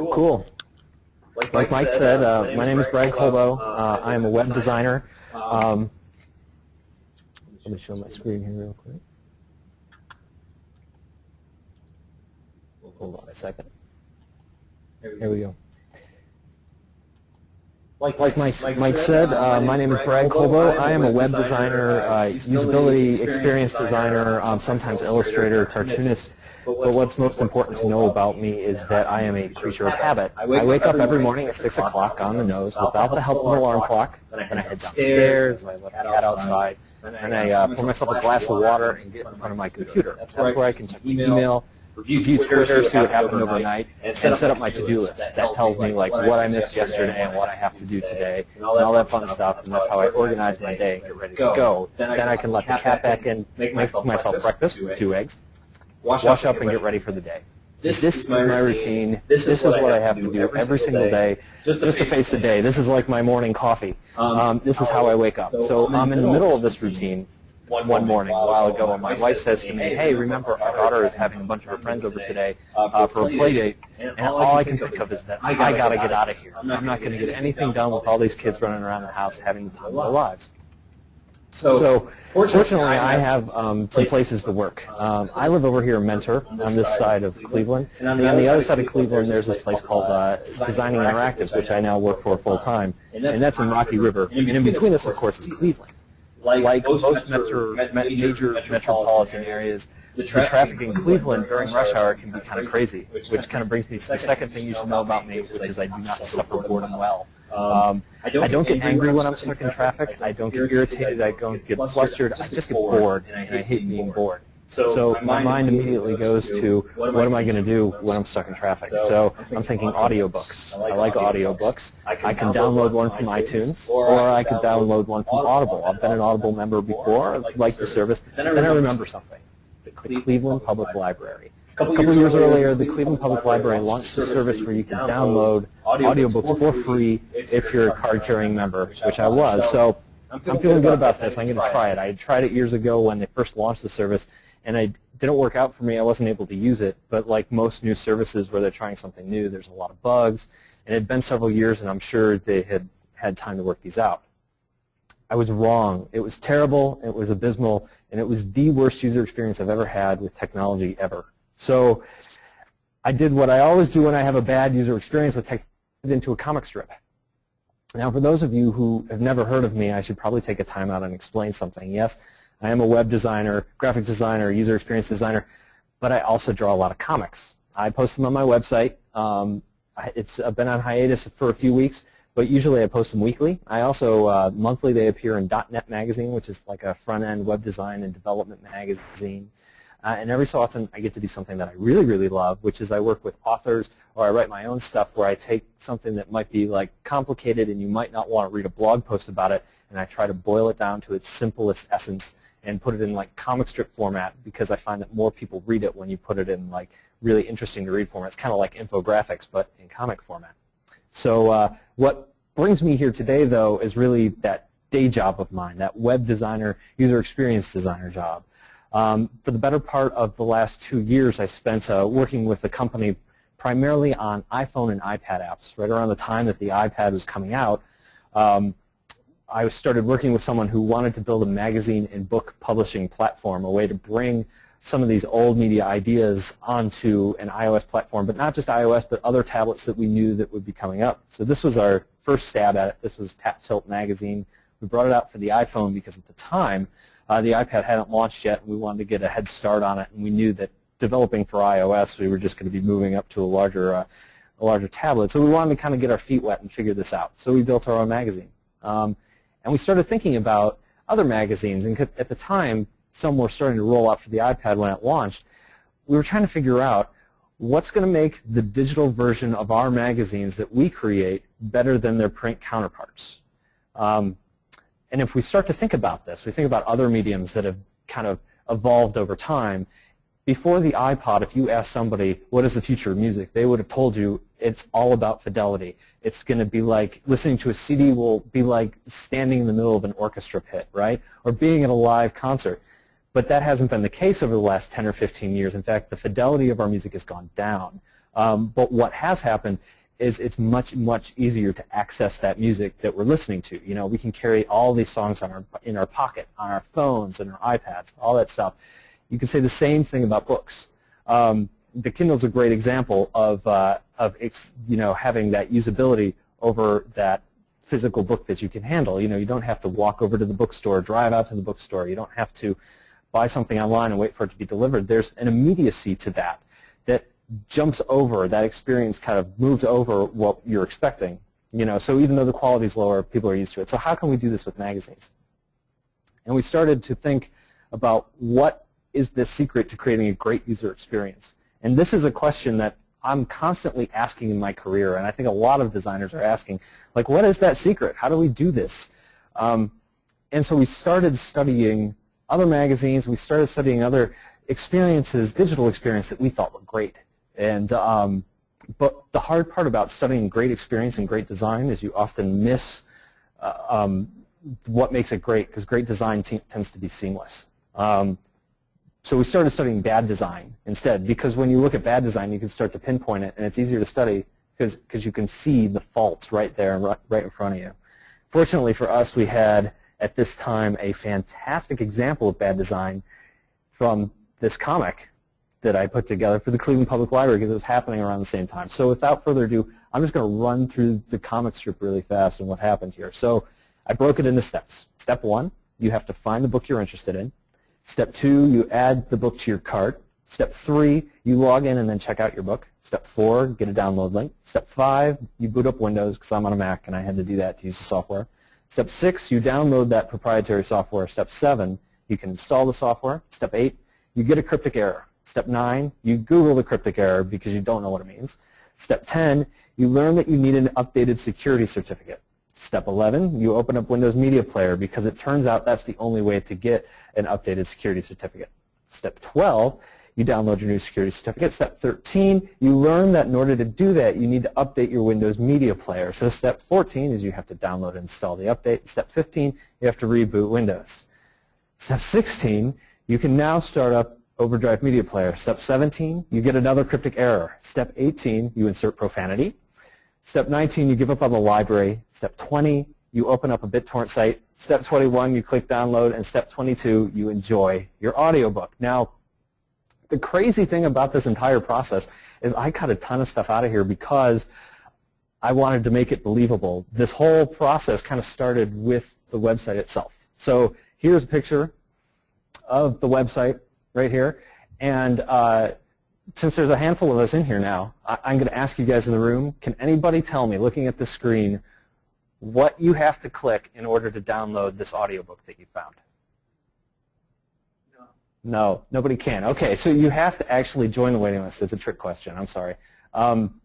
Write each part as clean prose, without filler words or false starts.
Cool. Like Mike said, my name is Brad Colbow. I am a web designer. Let me show my screen here real quick. Hold on a second. Here we go. Like Mike said, my name is Brad Colbow. I am a web designer, usability experience designer, sometimes illustrator, cartoonist. But what's most important to know about me is that I am a creature of habit. I wake up every morning at 6 o'clock on the nose without the help of an alarm clock. Then I head downstairs, I let the cat outside, and I pour myself a glass of water and get in front of my computer. That's where I can check email, review Twitter, see what happened overnight, and set up my to-do list. That tells me like what I missed yesterday and what I have to do today, and all that fun stuff, and that's how I organize my day and get ready to go. Then I can let the cat back in, make myself breakfast, 2 eggs, wash up and get ready for the day. This is my routine. This is what I have to do every single day just to face the day. This is like my morning coffee. This is how I wake up. So I'm in the middle of this routine one morning a while ago, and my wife says to me, hey, remember our daughter is having a bunch of her friends over today for a play date, and all I can think of is that I got to get out of here. I'm not going to get anything done with all these kids running around the house having the time of their lives. So fortunately, I have some places to work. I live over here in Mentor on this side of Cleveland, and on the other side of Cleveland, there's this place called Designing Interactive, which I now work for full-time, and that's in Rocky River. And in between us, of course, is Cleveland. Like most major metropolitan areas, the traffic in Cleveland during rush hour can be kind of crazy, which kind of brings me to the second thing you should know about me, which is I do not suffer boredom well. I don't get angry when I'm stuck in traffic. I don't get irritated. I don't get flustered. I just get bored, and I hate being bored. So my mind immediately goes to, what am I going to do when I'm stuck in traffic? So I'm thinking audiobooks. I like audiobooks. I can download one from iTunes, or I could download one from Audible. I've been an Audible member before. I like the service. Then I remember something. The Cleveland Public Library. A couple years earlier, the Cleveland Public Library launched a service where you can download audiobooks for free if you're a card-carrying member, which I was. So I'm feeling good about this. I'm going to try it. I had tried it years ago when they first launched the service, and it didn't work out for me. I wasn't able to use it. But like most new services where they're trying something new, there's a lot of bugs. And it had been several years, and I'm sure they had had time to work these out. I was wrong. It was terrible. It was abysmal. And it was the worst user experience I've ever had with technology ever. So I did what I always do when I have a bad user experience with tech, into a comic strip. Now, for those of you who have never heard of me, I should probably take a time out and explain something. Yes, I am a web designer, graphic designer, user experience designer, but I also draw a lot of comics. I post them on my website. It's been on hiatus for a few weeks, but usually I post them weekly. I also, monthly, they appear in .NET Magazine, which is like a front-end web design and development magazine. And every so often, I get to do something that I really, really love, which is I work with authors, or I write my own stuff where I take something that might be like complicated and you might not want to read a blog post about it, and I try to boil it down to its simplest essence and put it in like comic strip format, because I find that more people read it when you put it in like really interesting to read format. It's kind of like infographics, but in comic format. So what brings me here today, though, is really that day job of mine, that web designer, user experience designer job. For the better part of the last 2 years, I spent working with a company primarily on iPhone and iPad apps. Right around the time that the iPad was coming out, I started working with someone who wanted to build a magazine and book publishing platform, a way to bring some of these old media ideas onto an iOS platform, but not just iOS, but other tablets that we knew that would be coming up. So this was our first stab at it. This was Tap Tilt Magazine. We brought it out for the iPhone because at the time, the iPad hadn't launched yet, and we wanted to get a head start on it, and we knew that developing for iOS, we were just going to be moving up to a larger tablet. So we wanted to kind of get our feet wet and figure this out. So we built our own magazine. And we started thinking about other magazines, and at the time, some were starting to roll out for the iPad when it launched. We were trying to figure out what's going to make the digital version of our magazines that we create better than their print counterparts. And if we start to think about this, we think about other mediums that have kind of evolved over time. Before the iPod, if you asked somebody, what is the future of music, they would have told you it's all about fidelity. It's going to be like listening to a CD will be like standing in the middle of an orchestra pit, right? Or being at a live concert. But that hasn't been the case over the last 10 or 15 years. In fact, the fidelity of our music has gone down. But what has happened is it's much, much easier to access that music that we're listening to. You know, we can carry all these songs in our pocket, on our phones, and our iPads, all that stuff. You can say the same thing about books. The Kindle's a great example of you know, having that usability over that physical book that you can handle. You know, you don't have to walk over to the bookstore, drive out to the bookstore. You don't have to buy something online and wait for it to be delivered. There's an immediacy to that that jumps over, that experience kind of moves over what you're expecting. You know, so even though the quality is lower, people are used to it. So how can we do this with magazines? And we started to think about what is the secret to creating a great user experience. And this is a question that I'm constantly asking in my career, and I think a lot of designers are asking, like, what is that secret? How do we do this? And so we started studying other magazines. We started studying other experiences, digital experience that we thought were great. And but the hard part about studying great experience and great design is you often miss what makes it great, because great design tends to be seamless. So we started studying bad design instead, because when you look at bad design, you can start to pinpoint it, and it's easier to study because you can see the faults right there, right in front of you. Fortunately for us, we had at this time a fantastic example of bad design from this comic that I put together for the Cleveland Public Library, because it was happening around the same time. So without further ado, I'm just going to run through the comic strip really fast and what happened here. So I broke it into steps. Step 1, you have to find the book you're interested in. Step 2, you add the book to your cart. Step 3, you log in and then check out your book. Step 4, get a download link. Step 5, you boot up Windows, because I'm on a Mac and I had to do that to use the software. Step 6, you download that proprietary software. Step 7, you can install the software. Step 8, you get a cryptic error. Step 9, you Google the cryptic error because you don't know what it means. Step 10, you learn that you need an updated security certificate. Step 11, you open up Windows Media Player, because it turns out that's the only way to get an updated security certificate. Step 12, you download your new security certificate. Step 13, you learn that in order to do that, you need to update your Windows Media Player. So step 14 is you have to download and install the update. Step 15, you have to reboot Windows. Step 16, you can now start up Overdrive Media Player. Step 17, you get another cryptic error. Step 18, you insert profanity. Step 19, you give up on the library. Step 20, you open up a BitTorrent site. Step 21, you click download. And step 22, you enjoy your audiobook. Now, the crazy thing about this entire process is I cut a ton of stuff out of here because I wanted to make it believable. This whole process kind of started with the website itself. So here's a picture of the website right here. And since there's a handful of us in here now, I'm going to ask you guys in the room, can anybody tell me, looking at the screen, what you have to click in order to download this audiobook that you found? No, nobody can. Okay, so you have to actually join the waiting list. It's a trick question. I'm sorry.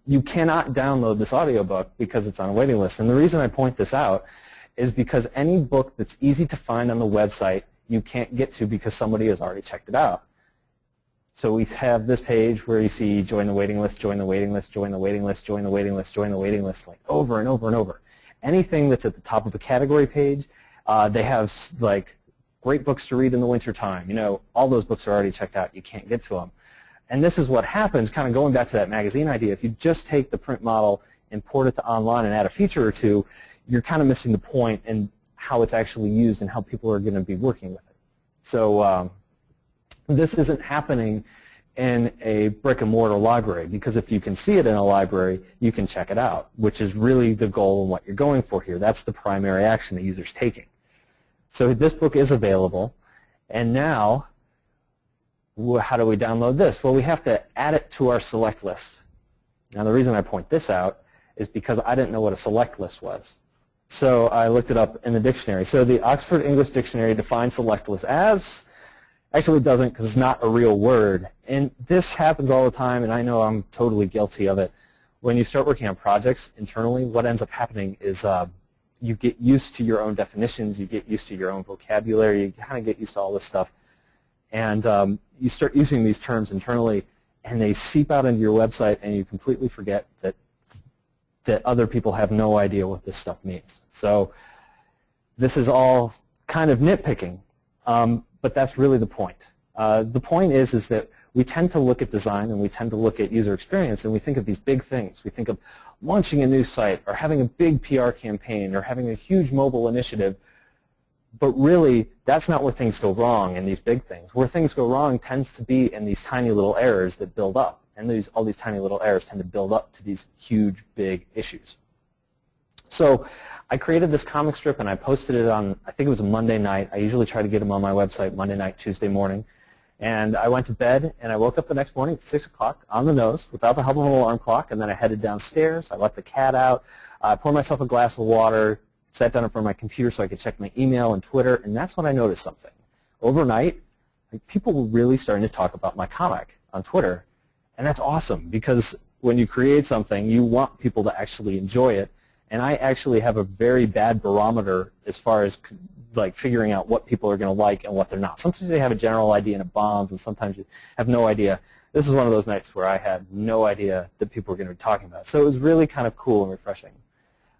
You cannot download this audiobook because it's on a waiting list. And the reason I point this out is because any book that's easy to find on the website, you can't get to because somebody has already checked it out. So we have this page where you see join the waiting list, join the waiting list, join the waiting list, join the waiting list, join the waiting list, like over and over and over. Anything that's at the top of the category page, they have like great books to read in the wintertime. You know, all those books are already checked out. You can't get to them. And this is what happens, kind of going back to that magazine idea. If you just take the print model, import it to online, and add a feature or two, you're kind of missing the point in how it's actually used and how people are going to be working with it. So this isn't happening in a brick-and-mortar library, because if you can see it in a library, you can check it out, which is really the goal and what you're going for here. That's the primary action the user's taking. So this book is available, and now how do we download this? Well, we have to add it to our select list. Now, the reason I point this out is because I didn't know what a select list was. So I looked it up in the dictionary. So the Oxford English Dictionary defines select list as, actually it doesn't because it's not a real word. And this happens all the time, and I know I'm totally guilty of it. When you start working on projects internally, what ends up happening is you get used to your own definitions, you get used to your own vocabulary, you kind of get used to all this stuff. And you start using these terms internally, and they seep out into your website, and you completely forget that other people have no idea what this stuff means. So this is all kind of nitpicking, but that's really the point. The point is that we tend to look at design and we tend to look at user experience and we think of these big things. We think of launching a new site or having a big PR campaign or having a huge mobile initiative. But really, that's not where things go wrong in these big things. Where things go wrong tends to be in these tiny little errors that build up. And all these tiny little errors tend to build up to these huge, big issues. So I created this comic strip and I posted it on, I think it was a Monday night. I usually try to get them on my website Monday night, Tuesday morning. And I went to bed and I woke up the next morning at 6 o'clock on the nose without the help of an alarm clock. And then I headed downstairs. I let the cat out. I poured myself a glass of water, sat down in front of my computer so I could check my email and Twitter. And that's when I noticed something. Overnight, people were really starting to talk about my comic on Twitter. And that's awesome because when you create something, you want people to actually enjoy it. And I actually have a very bad barometer as far as like figuring out what people are going to like and what they're not. Sometimes they have a general idea and it bombs, and sometimes you have no idea. This is one of those nights where I had no idea that people were going to be talking about it. So it was really kind of cool and refreshing.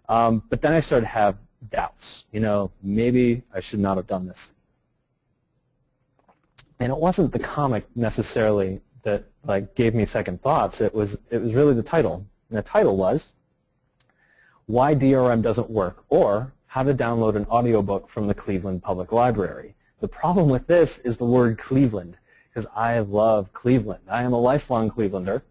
But then I started to have doubts. You know, maybe I should not have done this. And it wasn't the comic necessarily that like gave me second thoughts. It was really the title. And the title was Why DRM Doesn't Work, or How to Download an Audiobook from the Cleveland Public Library. The problem with this is the word Cleveland, because I love Cleveland. I am a lifelong Clevelander,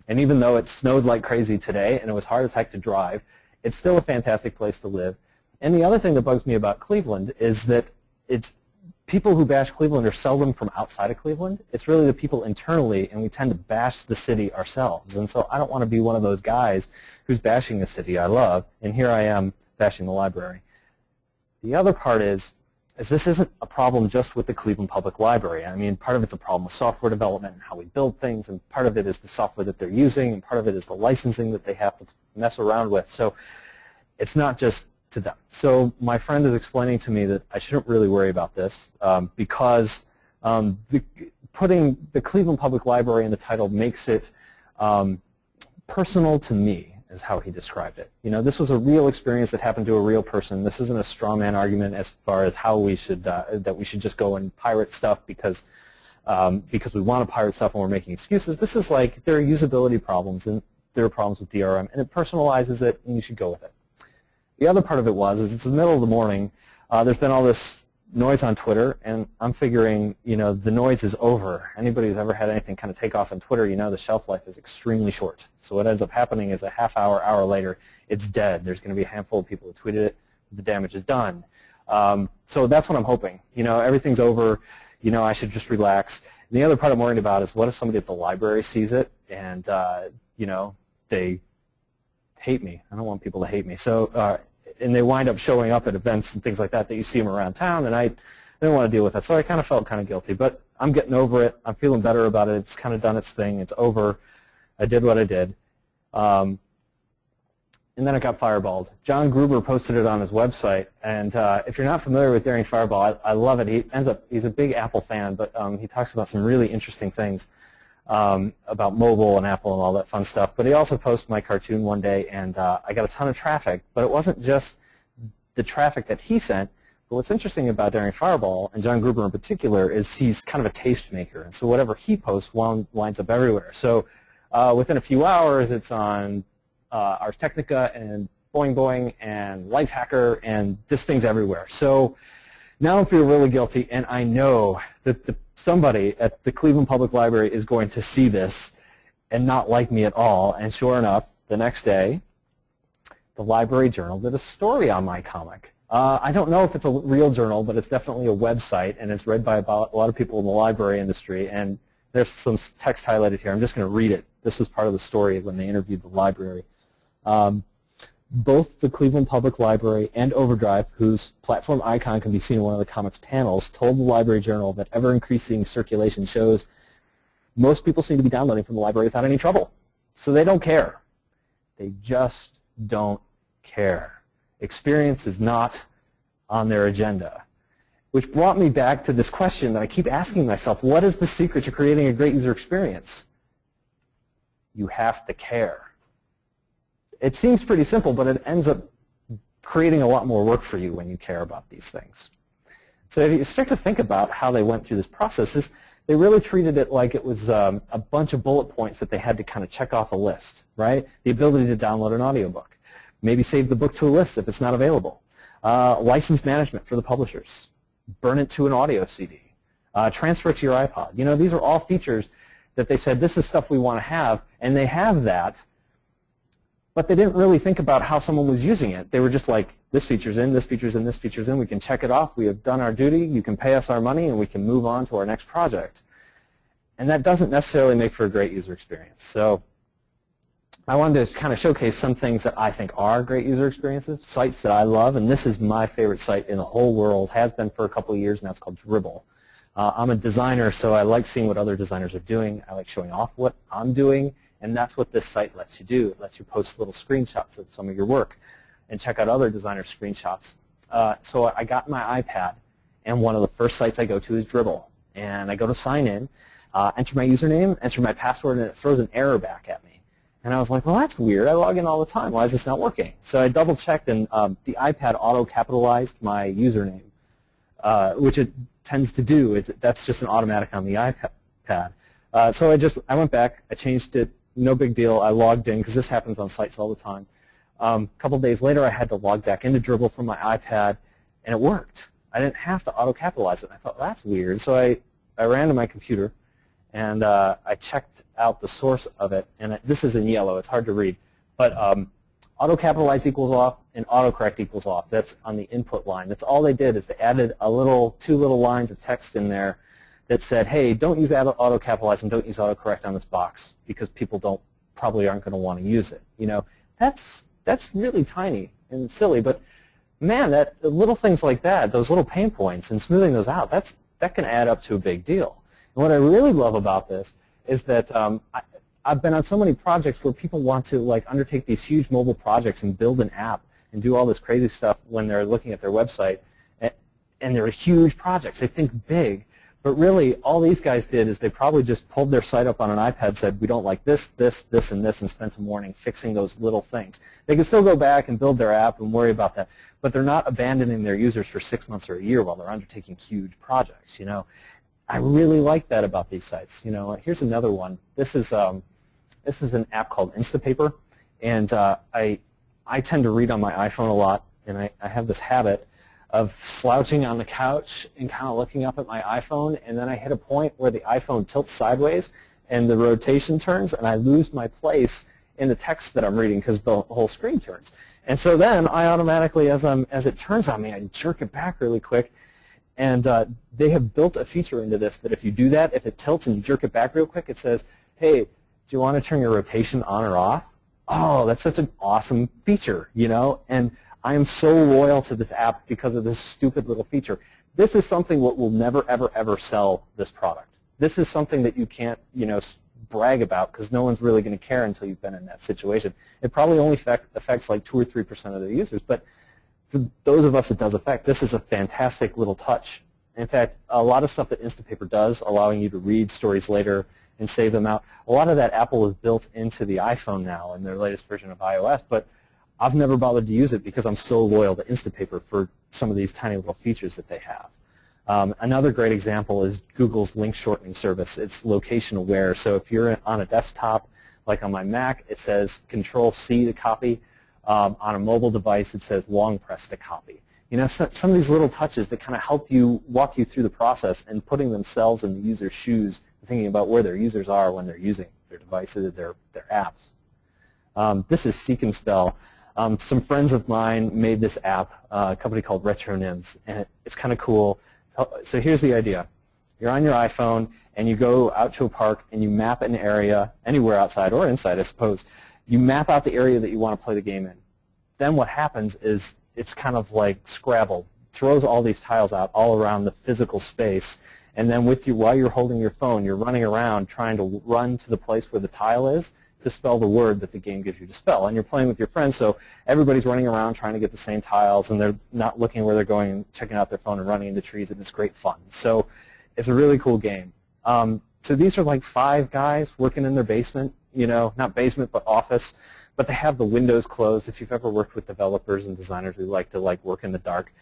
and even though it snowed like crazy today and it was hard as heck to drive, it's still a fantastic place to live. And the other thing that bugs me about Cleveland is that people who bash Cleveland are seldom from outside of Cleveland. It's really the people internally, and we tend to bash the city ourselves. And so I don't want to be one of those guys who's bashing the city I love, and here I am bashing the library. The other part is this isn't a problem just with the Cleveland Public Library. I mean, part of it's a problem with software development and how we build things, and part of it is the software that they're using, and part of it is the licensing that they have to mess around with. So it's not just to them. So my friend is explaining to me that I shouldn't really worry about this because putting the Cleveland Public Library in the title makes it personal to me, is how he described it. You know, this was a real experience that happened to a real person. This isn't a straw man argument as far as how we should that we should just go and pirate stuff because we want to pirate stuff and we're making excuses. This is like there are usability problems and there are problems with DRM, and it personalizes it, and you should go with it. The other part of it is it's the middle of the morning. There's been all this noise on Twitter, and I'm figuring, you know, the noise is over. Anybody who's ever had anything kind of take off on Twitter, you know the shelf life is extremely short. So what ends up happening is a half hour, hour later, it's dead. There's going to be a handful of people who tweeted it. The damage is done. So that's what I'm hoping. You know, everything's over. You know, I should just relax. And the other part I'm worried about is what if somebody at the library sees it and, you know, they hate me. I don't want people to hate me. So, and they wind up showing up at events and things like that you see them around town, and I didn't want to deal with that. So I kind of felt kind of guilty, but I'm getting over it. I'm feeling better about it. It's kind of done its thing. It's over. I did what I did. And then it got fireballed. John Gruber posted it on his website, and if you're not familiar with Daring Fireball, I love it. He's a big Apple fan, but he talks about some really interesting things about mobile and Apple and all that fun stuff. But he also posted my cartoon one day, and I got a ton of traffic. But it wasn't just the traffic that he sent. But what's interesting about Daring Fireball, and John Gruber in particular, is he's kind of a tastemaker. And so whatever he posts winds up everywhere. So within a few hours, it's on Ars Technica and Boing Boing and Lifehacker, and this thing's everywhere. So now I feel really guilty, and I know that somebody at the Cleveland Public Library is going to see this and not like me at all. And sure enough, the next day, the Library Journal did a story on my comic. I don't know if it's a real journal, but it's definitely a website, and it's read by a lot of people in the library industry. And there's some text highlighted here. I'm just going to read it. This was part of the story when they interviewed the library. Both the Cleveland Public Library and Overdrive, whose platform icon can be seen in one of the comic's panels, told the Library Journal that ever-increasing circulation shows most people seem to be downloading from the library without any trouble. So they don't care. They just don't care. Experience is not on their agenda. Which brought me back to this question that I keep asking myself: what is the secret to creating a great user experience? You have to care. It seems pretty simple, but it ends up creating a lot more work for you when you care about these things. So if you start to think about how they went through this process, they really treated it like it was a bunch of bullet points that they had to kind of check off a list, right? The ability to download an audiobook, maybe save the book to a list if it's not available, license management for the publishers, burn it to an audio CD, transfer it to your iPod. You know, these are all features that they said this is stuff we want to have, and they have that, but they didn't really think about how someone was using it. They were just like, this feature's in, this feature's in, this feature's in, we can check it off, we have done our duty, you can pay us our money, and we can move on to our next project. And that doesn't necessarily make for a great user experience. So I wanted to kind of showcase some things that I think are great user experiences, sites that I love, and this is my favorite site in the whole world, has been for a couple of years now. It's called Dribbble. I'm a designer, so I like seeing what other designers are doing. I like showing off what I'm doing, and that's what this site lets you do. It lets you post little screenshots of some of your work and check out other designers' screenshots. So I got my iPad, and one of the first sites I go to is Dribbble. And I go to sign in, enter my username, enter my password, and it throws an error back at me. And I was like, well, that's weird. I log in all the time. Why is this not working? So I double-checked, and the iPad auto-capitalized my username, which it tends to do. That's just an automatic on the iPad. So I went back, I changed it, no big deal. I logged in, because this happens on sites all the time. A couple days later, I had to log back into Dribbble from my iPad, and it worked. I didn't have to auto-capitalize it. I thought, well, that's weird. So I ran to my computer, and I checked out the source of it. And this is in yellow. It's hard to read. But auto-capitalize equals off and autocorrect equals off. That's on the input line. That's all they did is they added two little lines of text in there that said, hey, don't use auto-capitalize and don't use autocorrect on this box because people probably aren't going to want to use it. You know, that's really tiny and silly, but man, little things like that, those little pain points and smoothing those out, that can add up to a big deal. And what I really love about this is that I've been on so many projects where people want to undertake these huge mobile projects and build an app and do all this crazy stuff when they're looking at their website, and they're huge projects. They think big. But really, all these guys did is they probably just pulled their site up on an iPad, said, we don't like this, this, this, and this, and spent a morning fixing those little things. They can still go back and build their app and worry about that, but they're not abandoning their users for 6 months or a year while they're undertaking huge projects. You know, I really like that about these sites. You know, here's another one. This is an app called Instapaper, and I tend to read on my iPhone a lot, and I have this habit of slouching on the couch and kind of looking up at my iPhone, and then I hit a point where the iPhone tilts sideways and the rotation turns, and I lose my place in the text that I'm reading because the whole screen turns. And so then I automatically, as it turns on me, I jerk it back really quick, and they have built a feature into this that if you do that, if it tilts and you jerk it back real quick, it says, hey, do you want to turn your rotation on or off? Oh, that's such an awesome feature, you know, and I am so loyal to this app because of this stupid little feature. This is something that will never, ever, ever sell this product. This is something that you can't, you know, brag about because no one's really going to care until you've been in that situation. It probably only affects like 2 or 3% of the users, but for those of us it does affect, this is a fantastic little touch. In fact, a lot of stuff that Instapaper does, allowing you to read stories later and save them out, a lot of that Apple has built into the iPhone now in their latest version of iOS, but I've never bothered to use it because I'm so loyal to Instapaper for some of these tiny little features that they have. Another great example is Google's link shortening service. It's location aware. So if you're on a desktop, like on my Mac, it says Control-C to copy. On a mobile device, it says long press to copy. You know, some of these little touches that kind of help you, walk you through the process and putting themselves in the user's shoes, thinking about where their users are when they're using their devices, their apps. This is Seek and Spell. Some friends of mine made this app, a company called Retronyms, and it's kind of cool. So here's the idea. You're on your iPhone, and you go out to a park, and you map an area, anywhere outside or inside, I suppose. You map out the area that you want to play the game in. Then what happens is it's kind of like Scrabble. Throws all these tiles out all around the physical space, and then while you're holding your phone, you're running around trying to run to the place where the tile is to spell the word that the game gives you to spell. And you're playing with your friends, so everybody's running around trying to get the same tiles, and they're not looking where they're going and checking out their phone and running into trees, and it's great fun. So it's a really cool game. So these are like 5 guys working in their basement, you know, not basement, but office, but they have the windows closed. If you've ever worked with developers and designers who like to work in the dark,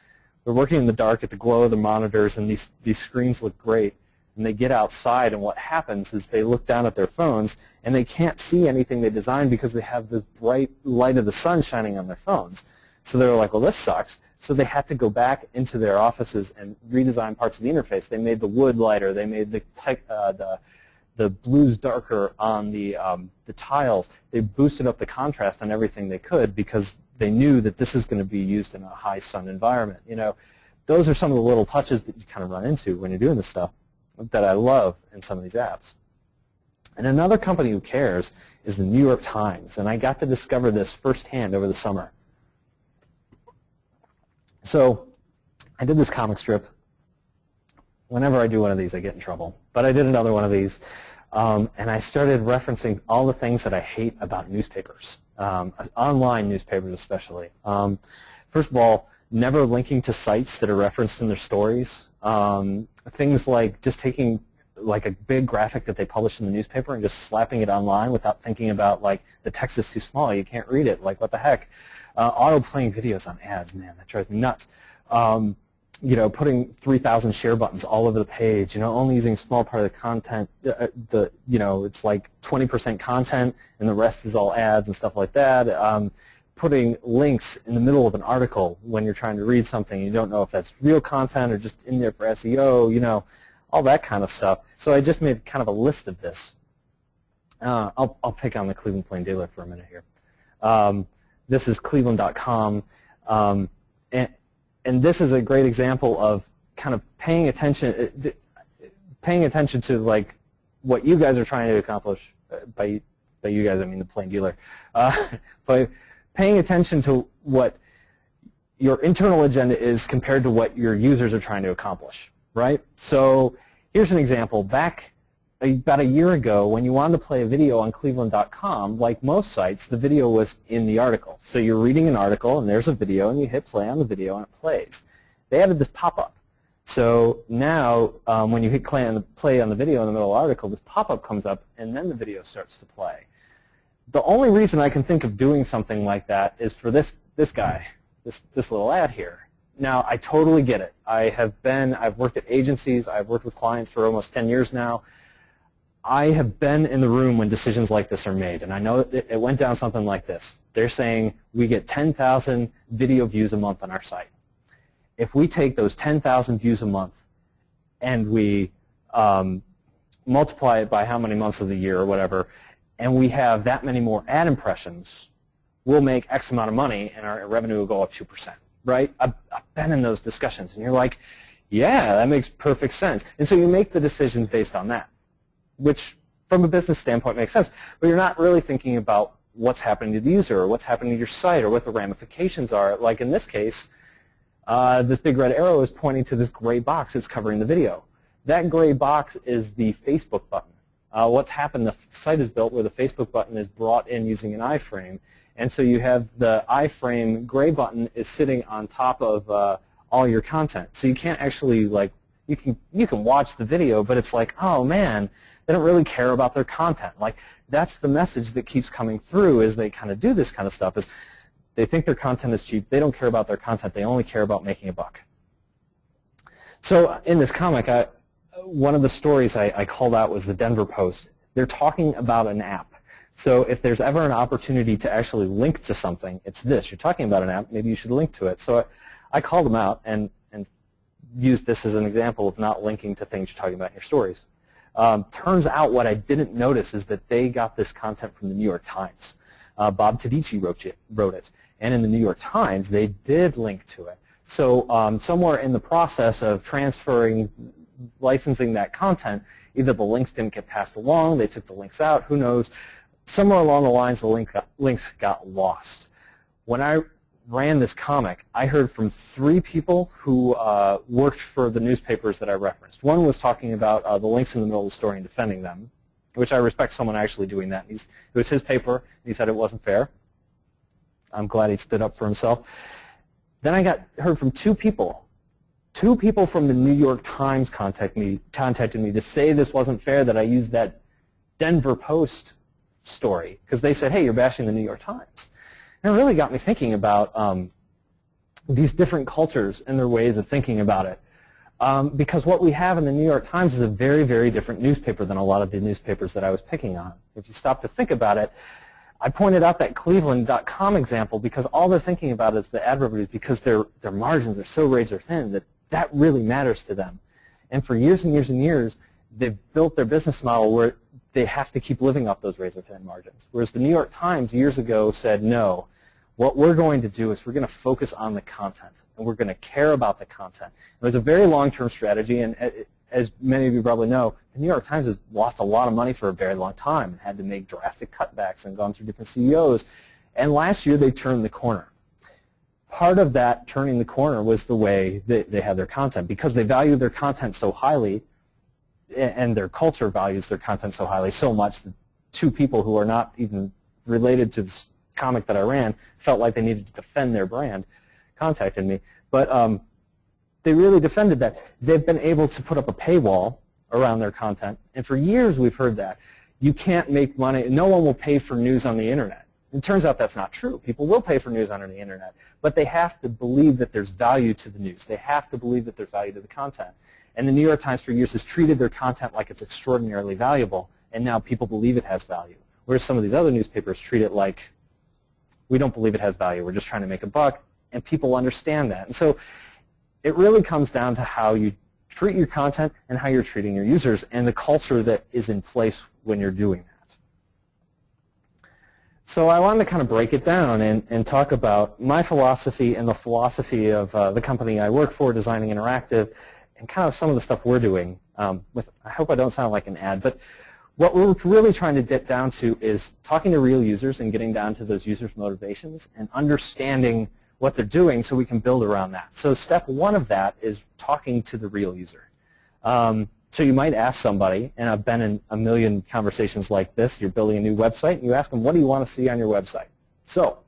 they're working in the dark at the glow of the monitors, and these screens look great. and they get outside, and what happens is they look down at their phones, and they can't see anything they designed because they have this bright light of the sun shining on their phones. So they're like, well, this sucks. So they had to go back into their offices and redesign parts of the interface. They made the wood lighter. They made the blues darker on the tiles. They boosted up the contrast on everything they could because they knew that this is going to be used in a high sun environment. You know, those are some of the little touches that you kind of run into when you're doing this stuff that I love in some of these apps. And another company who cares is the New York Times, and I got to discover this firsthand over the summer. So I did this comic strip. Whenever I do one of these, I get in trouble. But I did another one of these, and I started referencing all the things that I hate about newspapers, online newspapers especially. First of all, never linking to sites that are referenced in their stories. Things like just taking like a big graphic that they publish in the newspaper and just slapping it online without thinking about, like, the text is too small, you can't read it, like, what the heck. Auto-playing videos on ads, man, that drives me nuts. You know, putting 3,000 share buttons all over the page, you know, only using a small part of the content, you know, it's like 20% content and the rest is all ads and stuff like that. Putting links in the middle of an article when you're trying to read something, you don't know if that's real content or just in there for SEO, you know, all that kind of stuff. So I just made kind of a list of this. I'll pick on the Cleveland Plain Dealer for a minute here. This is Cleveland.com, and this is a great example of kind of paying attention to, like, what you guys are trying to accomplish. By you guys, I mean the Plain Dealer. By paying attention to what your internal agenda is compared to what your users are trying to accomplish, right? So here's an example. Back about a year ago, when you wanted to play a video on Cleveland.com, like most sites, the video was in the article. So you're reading an article, and there's a video, and you hit play on the video, and it plays. They added this pop-up. So now, when you hit play on the video in the middle of the article, this pop-up comes up, and then the video starts to play. The only reason I can think of doing something like that is for this guy, this little ad here. Now, I totally get it. I've worked at agencies. I've worked with clients for almost 10 years now. I have been in the room when decisions like this are made, and I know it went down something like this. They're saying we get 10,000 video views a month on our site. If we take those 10,000 views a month and we multiply it by how many months of the year or whatever, and we have that many more ad impressions, we'll make X amount of money and our revenue will go up 2%, right? I've been in those discussions, and you're like, yeah, that makes perfect sense. And so you make the decisions based on that, which from a business standpoint makes sense, but you're not really thinking about what's happening to the user or what's happening to your site or what the ramifications are. Like in this case, this big red arrow is pointing to this gray box that's covering the video. That gray box is the Facebook button. What's happened, the site is built where the Facebook button is brought in using an iframe, and so you have the iframe gray button is sitting on top of all your content. So you can't actually, like, you can watch the video, but it's like, oh man, they don't really care about their content. Like, that's the message that keeps coming through as they kind of do this kind of stuff, is they think their content is cheap. They don't care about their content. They only care about making a buck. So in this comic, one of the stories I called out was the Denver Post. They're talking about an app. So if there's ever an opportunity to actually link to something, it's this. You're talking about an app. Maybe you should link to it. So I called them out and used this as an example of not linking to things you're talking about in your stories. Turns out what I didn't notice is that they got this content from the New York Times. Bob Tedici wrote it. And in the New York Times, they did link to it. So somewhere in the process of licensing that content, either the links didn't get passed along, they took the links out, who knows. Somewhere along the lines, the links got lost. When I ran this comic, I heard from 3 people who worked for the newspapers that I referenced. One was talking about the links in the middle of the story and defending them, which I respect someone actually doing that. It was his paper, and he said it wasn't fair. I'm glad he stood up for himself. Then I heard from 2 people. 2 people from the New York Times contacted me to say this wasn't fair, that I used that Denver Post story, because they said, hey, you're bashing the New York Times. And it really got me thinking about these different cultures and their ways of thinking about it. because what we have in the New York Times is a very, very different newspaper than a lot of the newspapers that I was picking on. If you stop to think about it, I pointed out that Cleveland.com example because all they're thinking about is the ad revenues, because their margins are so razor thin that really matters to them. And for years and years and years, they've built their business model where they have to keep living off those razor thin margins. Whereas the New York Times years ago said, no, what we're going to do is we're going to focus on the content, and we're going to care about the content. It was a very long-term strategy, and as many of you probably know, the New York Times has lost a lot of money for a very long time and had to make drastic cutbacks and gone through different CEOs. And last year they turned the corner. Part of that turning the corner was the way that they had their content. Because they value their content so highly, and their culture values their content so highly, so much that two people who are not even related to this comic that I ran felt like they needed to defend their brand, contacted me. But they really defended that. They've been able to put up a paywall around their content, and for years we've heard that. You can't make money, no one will pay for news on the internet. It turns out that's not true. People will pay for news on the internet, but they have to believe that there's value to the news. They have to believe that there's value to the content. And the New York Times for years has treated their content like it's extraordinarily valuable, and now people believe it has value. Whereas some of these other newspapers treat it like, we don't believe it has value, we're just trying to make a buck, and people understand that. And so it really comes down to how you treat your content and how you're treating your users and the culture that is in place when you're doing that. So I wanted to kind of break it down and talk about my philosophy and the philosophy of the company I work for, Designing Interactive, and kind of some of the stuff we're doing. I hope I don't sound like an ad, but what we're really trying to get down to is talking to real users and getting down to those users' motivations and understanding what they're doing so we can build around that. So step one of that is talking to the real user. So you might ask somebody, and I've been in a million conversations like this, you're building a new website, and you ask them, what do you want to see on your website? So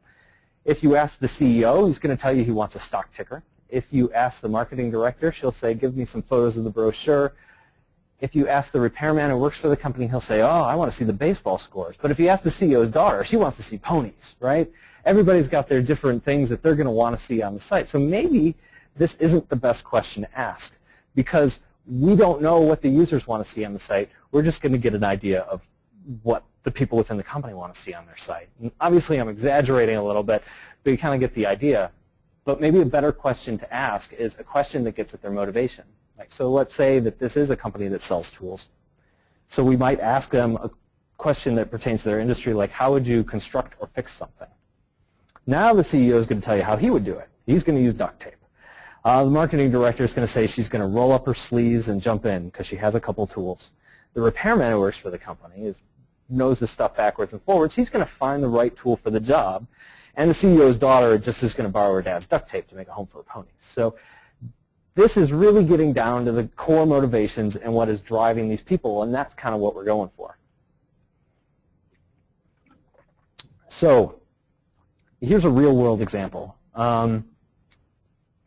if you ask the CEO, he's going to tell you he wants a stock ticker. If you ask the marketing director, she'll say, give me some photos of the brochure. If you ask the repairman who works for the company, he'll say, oh, I want to see the baseball scores. But if you ask the CEO's daughter, she wants to see ponies, right? Everybody's got their different things that they're going to want to see on the site. So maybe this isn't the best question to ask because we don't know what the users want to see on the site. We're just going to get an idea of what the people within the company want to see on their site. And obviously, I'm exaggerating a little bit, but you kind of get the idea. But maybe a better question to ask is a question that gets at their motivation. Like, so let's say that this is a company that sells tools. So we might ask them a question that pertains to their industry, like how would you construct or fix something? Now the CEO is going to tell you how he would do it. He's going to use duct tape. The marketing director is going to say she's going to roll up her sleeves and jump in because she has a couple tools. The repairman who works for the company knows this stuff backwards and forwards. He's going to find the right tool for the job. And the CEO's daughter just is going to borrow her dad's duct tape to make a home for her ponies. So this is really getting down to the core motivations and what is driving these people, and that's kind of what we're going for. So here's a real-world example.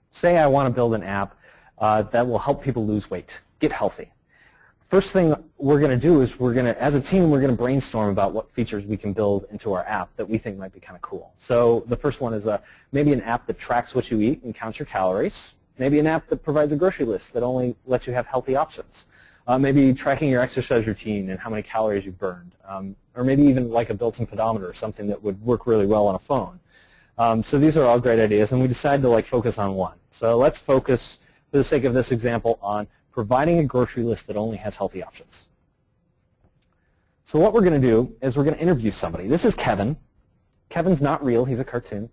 Say I want to build an app that will help people lose weight, get healthy. First thing we're going to do is as a team, we're going to brainstorm about what features we can build into our app that we think might be kind of cool. So the first one is maybe an app that tracks what you eat and counts your calories. Maybe an app that provides a grocery list that only lets you have healthy options. Maybe tracking your exercise routine and how many calories you've burned. Or maybe even like a built-in pedometer, something that would work really well on a phone. So these are all great ideas, and we decided to focus on one. So let's focus, for the sake of this example, on providing a grocery list that only has healthy options. So what we're going to do is we're going to interview somebody. This is Kevin. Kevin's not real. He's a cartoon.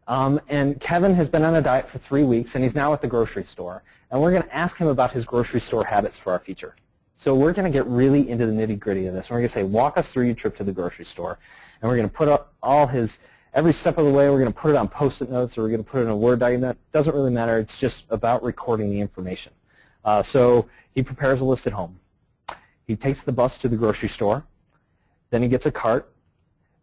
And Kevin has been on a diet for 3 weeks, and he's now at the grocery store. And we're going to ask him about his grocery store habits for our feature. So we're going to get really into the nitty-gritty of this. And we're going to say, walk us through your trip to the grocery store. And we're going to put up every step of the way. We're going to put it on Post-it notes, or we're going to put it in a Word document. It doesn't really matter. It's just about recording the information. So he prepares a list at home. He takes the bus to the grocery store. Then he gets a cart.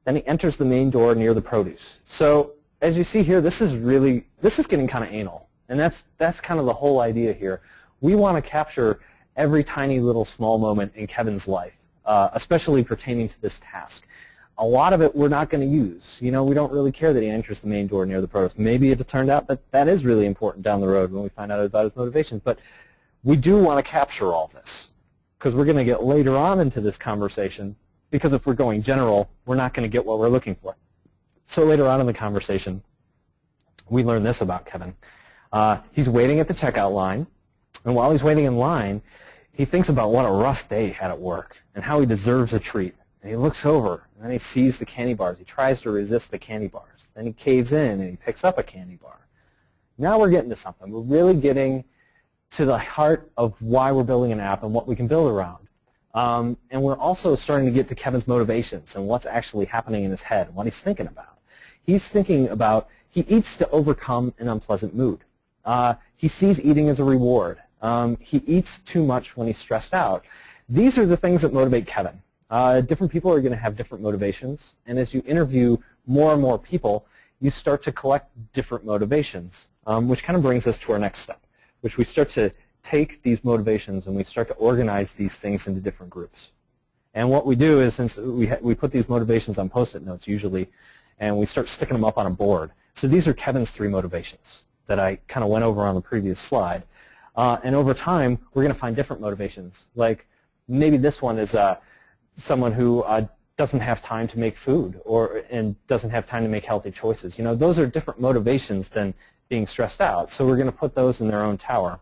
Then he enters the main door near the produce. So as you see here, this is getting kind of anal. And that's kind of the whole idea here. We want to capture every tiny little small moment in Kevin's life, especially pertaining to this task. A lot of it we're not going to use. We don't really care that he enters the main door near the produce. Maybe it turned out that is really important down the road when we find out about his motivations. But we do want to capture all this because we're going to get later on into this conversation, because if we're going general, we're not going to get what we're looking for. So later on in the conversation, we learn this about Kevin. He's waiting at the checkout line, and while he's waiting in line, he thinks about what a rough day he had at work and how he deserves a treat. And he looks over, and then he sees the candy bars. He tries to resist the candy bars. Then he caves in, and he picks up a candy bar. Now we're getting to something. We're really getting to the heart of why we're building an app and what we can build around. And we're also starting to get to Kevin's motivations and what's actually happening in his head and what he's thinking about. He's thinking about, he eats to overcome an unpleasant mood. He sees eating as a reward. He eats too much when he's stressed out. These are the things that motivate Kevin. Different people are going to have different motivations, and as you interview more and more people, you start to collect different motivations, which kind of brings us to our next step, which we start to take these motivations and we start to organize these things into different groups. And what we do is, since we put these motivations on Post-it notes usually, and we start sticking them up on a board. So these are Kevin's 3 motivations that I kind of went over on the previous slide. And over time, we're going to find different motivations. Like maybe this one is someone who doesn't have time to make food and doesn't have time to make healthy choices. You know, those are different motivations than being stressed out. So we're going to put those in their own tower.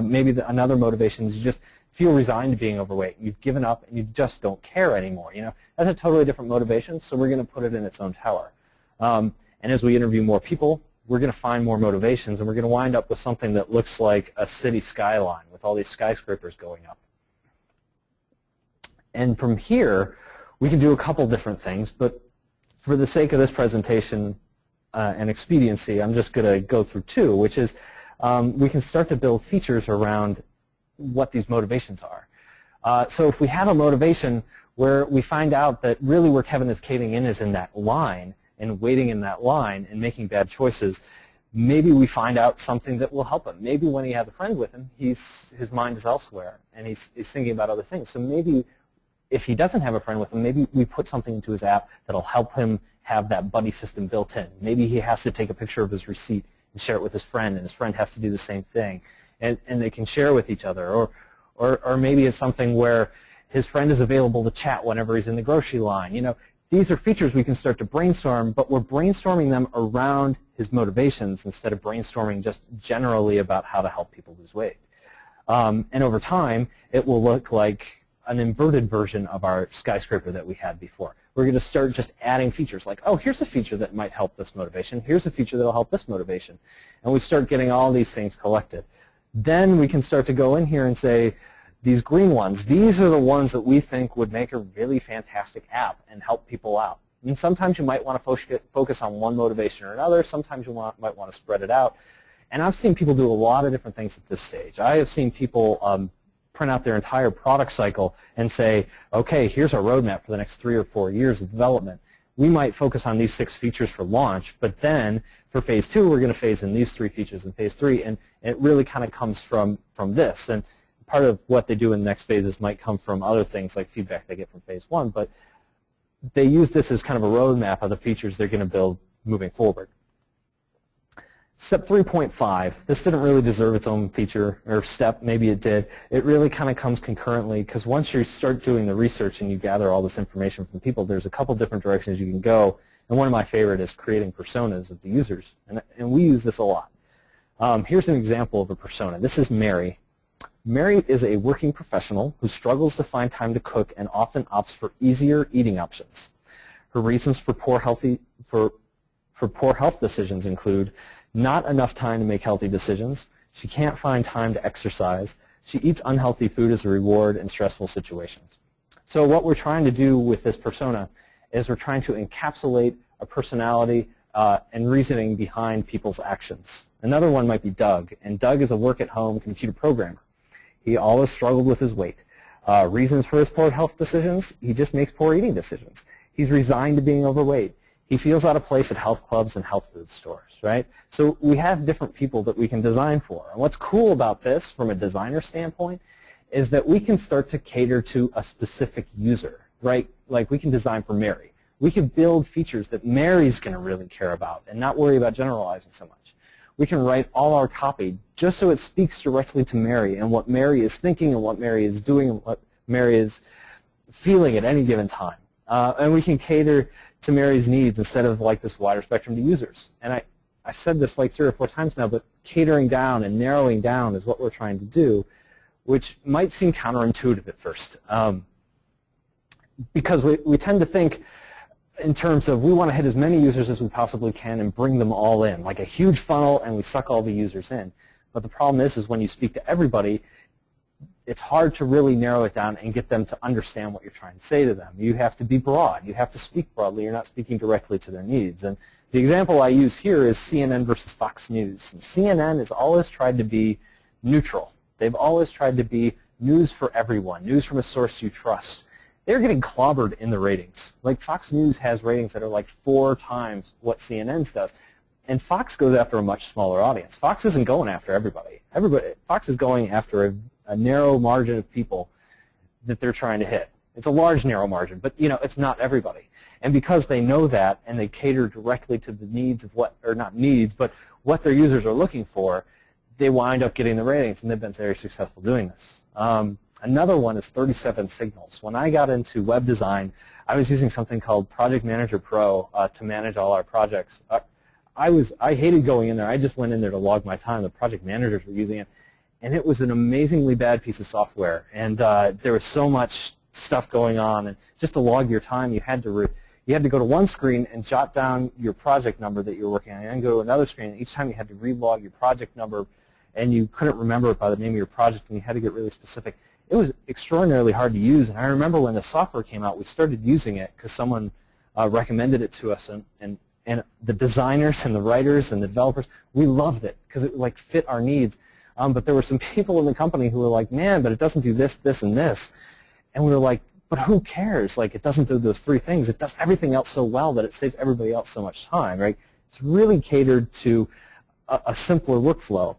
Maybe another motivation is you just feel resigned to being overweight. You've given up and you just don't care anymore. You know, that's a totally different motivation, so we're going to put it in its own tower. And as we interview more people, we're going to find more motivations, and we're going to wind up with something that looks like a city skyline with all these skyscrapers going up. And from here, we can do a couple different things, but for the sake of this presentation and expediency, I'm just going to go through 2, which is we can start to build features around what these motivations are. So if we have a motivation where we find out that really where Kevin is caving in is in that line and waiting in that line and making bad choices, maybe we find out something that will help him. Maybe when he has a friend with him, his mind is elsewhere and he's thinking about other things. So maybe if he doesn't have a friend with him, maybe we put something into his app that will help him have that buddy system built in. Maybe he has to take a picture of his receipt and share it with his friend, and his friend has to do the same thing. And they can share with each other. Or maybe it's something where his friend is available to chat whenever he's in the grocery line. You know, these are features we can start to brainstorm, but we're brainstorming them around his motivations instead of brainstorming just generally about how to help people lose weight. And over time, it will look like an inverted version of our skyscraper that we had before. We're going to start just adding features like, oh, here's a feature that might help this motivation. Here's a feature that will help this motivation. And we start getting all these things collected. Then we can start to go in here and say, these green ones, these are the ones that we think would make a really fantastic app and help people out. And sometimes you might want to focus on one motivation or another. Sometimes you might want to spread it out. And I've seen people do a lot of different things at this stage. I have seen people print out their entire product cycle and say, okay, here's our roadmap for the next 3 or 4 years of development. We might focus on these 6 features for launch, but then for phase 2, we're going to phase in these 3 features in phase 3, and it really kind of comes from this. And part of what they do in the next phases might come from other things like feedback they get from phase 1, but they use this as kind of a roadmap of the features they're going to build moving forward. Step 3.5, this didn't really deserve its own feature or step, maybe it did. It really kind of comes concurrently because once you start doing the research and you gather all this information from people, there's a couple different directions you can go. And one of my favorite is creating personas of the users. And we use this a lot. Here's an example of a persona. This is Mary. Mary is a working professional who struggles to find time to cook and often opts for easier eating options. Her reasons for poor health decisions include not enough time to make healthy decisions, she can't find time to exercise, she eats unhealthy food as a reward in stressful situations. So what we're trying to do with this persona is we're trying to encapsulate a personality and reasoning behind people's actions. Another one might be Doug, and Doug is a work-at-home computer programmer. He always struggled with his weight. Reasons for his poor health decisions, he just makes poor eating decisions. He's resigned to being overweight. He feels out of place at health clubs and health food stores, right? So we have different people that we can design for. And what's cool about this from a designer standpoint is that we can start to cater to a specific user, right? Like we can design for Mary. We can build features that Mary's going to really care about and not worry about generalizing so much. we can write all our copy just so it speaks directly to Mary and what Mary is thinking and what Mary is doing and what Mary is feeling at any given time. And we can cater to Mary's needs instead of like this wider spectrum to users. And I said this like 3 or 4 times now, but catering down and narrowing down is what we're trying to do, which might seem counterintuitive at first. Because we tend to think in terms of we want to hit as many users as we possibly can and bring them all in, like a huge funnel, and we suck all the users in. But the problem is when you speak to everybody, it's hard to really narrow it down and get them to understand what you're trying to say to them. You have to be broad. You have to speak broadly. You're not speaking directly to their needs. And the example I use here is CNN versus Fox News. And CNN has always tried to be neutral. They've always tried to be news for everyone, news from a source you trust. They're getting clobbered in the ratings. Like Fox News has ratings that are like 4 times what CNN's does. And Fox goes after a much smaller audience. Fox isn't going after everybody. Fox is going after a narrow margin of people that they're trying to hit. It's a large, narrow margin, but it's not everybody. And because they know that and they cater directly to the needs of what, or not needs, but what their users are looking for, they wind up getting the ratings, and they've been very successful doing this. Another one is 37 Signals. When I got into web design, I was using something called Project Manager Pro to manage all our projects. I hated going in there. I just went in there to log my time. The project managers were using it, and it was an amazingly bad piece of software. And there was so much stuff going on, and just to log your time, you had to go to one screen and jot down your project number that you were working on, and then go to another screen. And each time you had to relog your project number, and you couldn't remember it by the name of your project, and you had to get really specific. It was extraordinarily hard to use, and I remember when the software came out, we started using it because someone recommended it to us, and the designers and the writers and the developers, we loved it because it like fit our needs. But there were some people in the company who were like, man, but it doesn't do this, this, and this. And we were like, but who cares? Like, it doesn't do those 3 things. It does everything else so well that it saves everybody else so much time, right? It's really catered to a simpler workflow.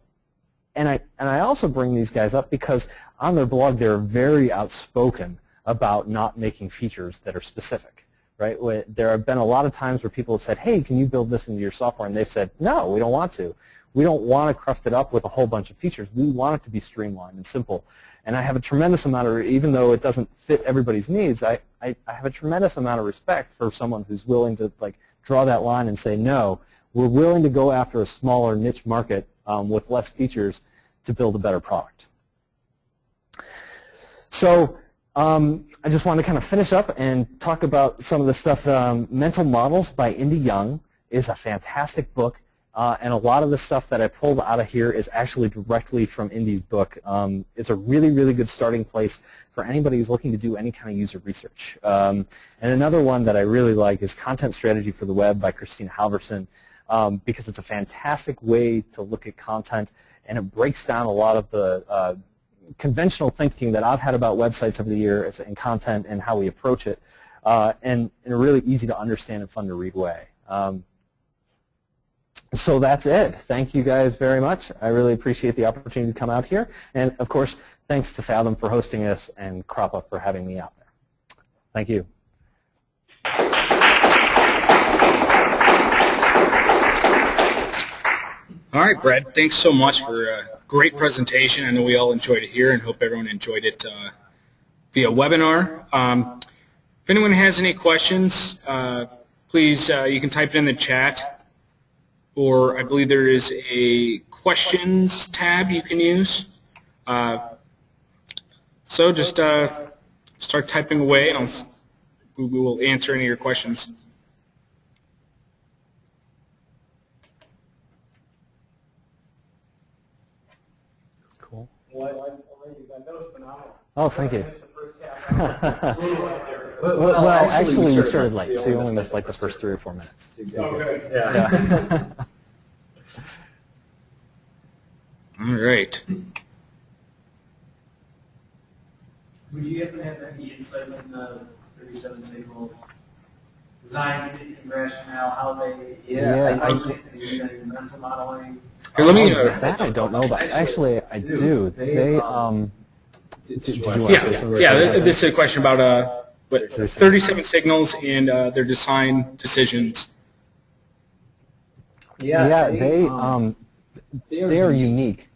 And I also bring these guys up because on their blog they're very outspoken about not making features that are specific, right? There have been a lot of times where people have said, hey, can you build this into your software? And they've said, no, we don't want to. We don't want to cruft it up with a whole bunch of features. We want it to be streamlined and simple. And I have a tremendous amount of, even though it doesn't fit everybody's needs, I have a tremendous amount of respect for someone who's willing to like draw that line and say, no, we're willing to go after a smaller niche market with less features to build a better product. So I just want to kind of finish up and talk about some of the stuff. Mental Models by Indy Young is a fantastic book. And a lot of the stuff that I pulled out of here is actually directly from Indy's book. It's a really, really good starting place for anybody who's looking to do any kind of user research. And another one that I really like is Content Strategy for the Web by Christina Halverson, because it's a fantastic way to look at content, and it breaks down a lot of the conventional thinking that I've had about websites over the years and content and how we approach it, and in a really easy to understand and fun to read way. So that's it. Thank you guys very much. I really appreciate the opportunity to come out here. And, of course, thanks to Fathom for hosting us and CROPA for having me out there. Thank you. All right, Brad, thanks so much for a great presentation. I know we all enjoyed it here and hope everyone enjoyed it via webinar. If anyone has any questions, please, you can type it in the chat. Or I believe there is a questions tab you can use. So just start typing away, and we will answer any of your questions. Cool. Well, that was phenomenal. Oh, thank you. Well, actually, you started late, so you only missed like the first 3 or 4 minutes. Oh, good. Yeah. All right. Would you happen to have any insights in the 37 Signals design and rationale, how they use any mental modeling? Here, let me. That I don't know about. Actually, I do. They. This is a question about 37 Signals and their design decisions. Yeah, they they are unique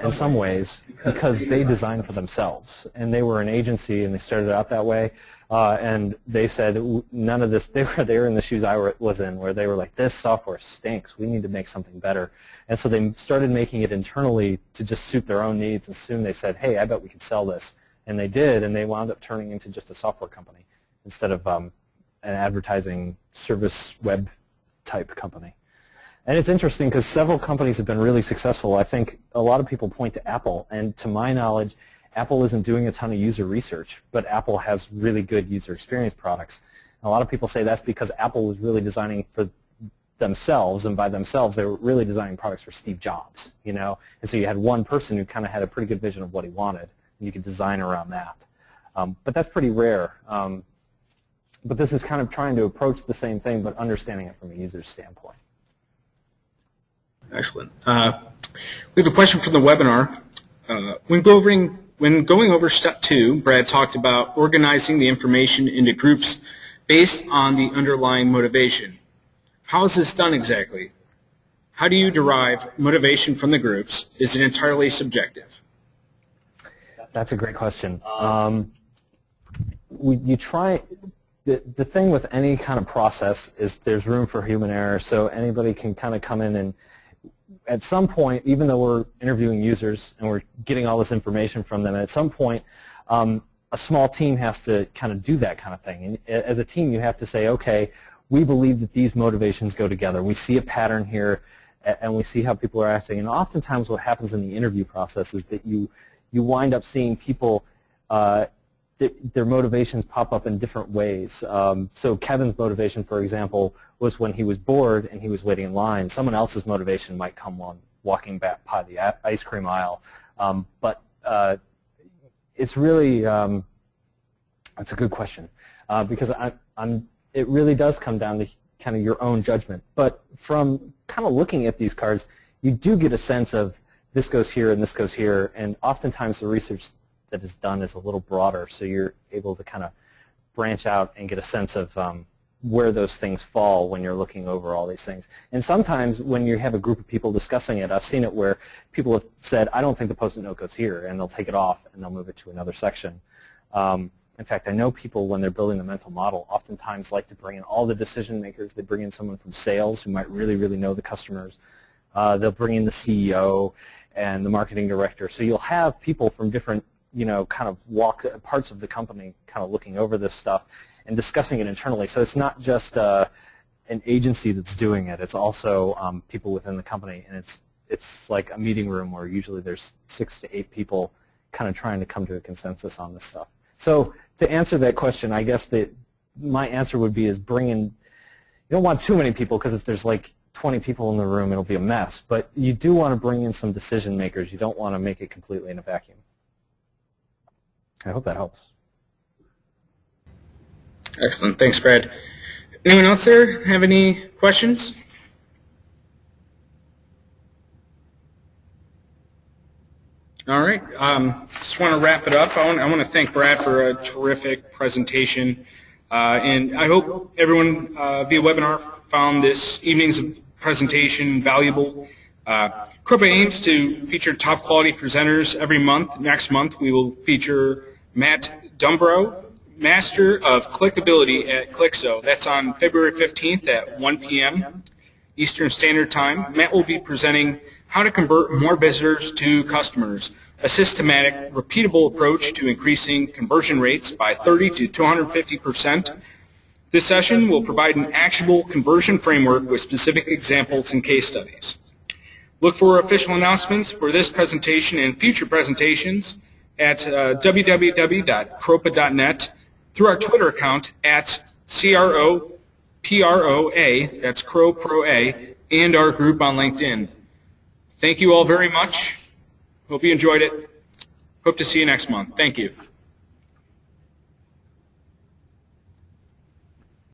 in some ways because they designed for themselves, and they were an agency and they started out that way, and they said none of this. They were in the shoes I was in, where they were like, this software stinks, we need to make something better. And so they started making it internally to just suit their own needs, and soon they said, hey, I bet we could sell this. And they did, and they wound up turning into just a software company instead of an advertising service web type company. And it's interesting because several companies have been really successful. I think a lot of people point to Apple, and to my knowledge, Apple isn't doing a ton of user research, but Apple has really good user experience products. And a lot of people say that's because Apple was really designing for themselves, and by themselves they were really designing products for Steve Jobs, you know. And so you had one person who kind of had a pretty good vision of what he wanted, and you could design around that. But that's pretty rare. But this is kind of trying to approach the same thing, but understanding it from a user's standpoint. Excellent. We have a question from the webinar. When going over step 2, Brad talked about organizing the information into groups based on the underlying motivation. How is this done exactly? How do you derive motivation from the groups? Is it entirely subjective? That's a great question. You try. The thing with any kind of process is there's room for human error, so anybody can kind of come in and at some point, even though we're interviewing users and we're getting all this information from them, at some point a small team has to kind of do that kind of thing. And as a team, you have to say, okay, we believe that these motivations go together. We see a pattern here, and we see how people are acting. And oftentimes what happens in the interview process is that you wind up seeing people, their motivations pop up in different ways. So Kevin's motivation, for example, was when he was bored and he was waiting in line. Someone else's motivation might come on walking back by the ice cream aisle. But it's really, that's a good question, because it really does come down to kind of your own judgment. But from kind of looking at these cards, you do get a sense of this goes here and this goes here, and oftentimes the research that is done is a little broader, so you're able to kind of branch out and get a sense of where those things fall when you're looking over all these things. And sometimes when you have a group of people discussing it, I've seen it where people have said, I don't think the Post-it note goes here, and they'll take it off and they'll move it to another section. In fact, I know people, when they're building the mental model, oftentimes like to bring in all the decision makers. They bring in someone from sales who might really, really know the customers. They'll bring in the CEO and the marketing director. So you'll have people from different, kind of parts of the company kind of looking over this stuff and discussing it internally. So it's not just an agency that's doing it. It's also people within the company, and it's like a meeting room where usually there's 6 to 8 people kind of trying to come to a consensus on this stuff. So to answer that question, I guess that my answer would be is bring in, you don't want too many people, because if there's like 20 people in the room, it'll be a mess. But you do want to bring in some decision makers. You don't want to make it completely in a vacuum. I hope that helps. Excellent. Thanks, Brad. Anyone else there have any questions? All right. Just want to wrap it up. I want to thank Brad for a terrific presentation. And I hope everyone via webinar found this evening's presentation valuable. CROPA aims to feature top quality presenters every month. Next month we will feature Matt Dumbrow, Master of Clickability at Clixo. That's on February 15th at 1 p.m. Eastern Standard Time. Matt will be presenting how to convert more visitors to customers, a systematic, repeatable approach to increasing conversion rates by 30 to 250%. This session will provide an actionable conversion framework with specific examples and case studies. Look for official announcements for this presentation and future presentations at www.cropa.net, through our Twitter account at CROPROA, that's CROPROA, and our group on LinkedIn. Thank you all very much. Hope you enjoyed it. Hope to see you next month. Thank you.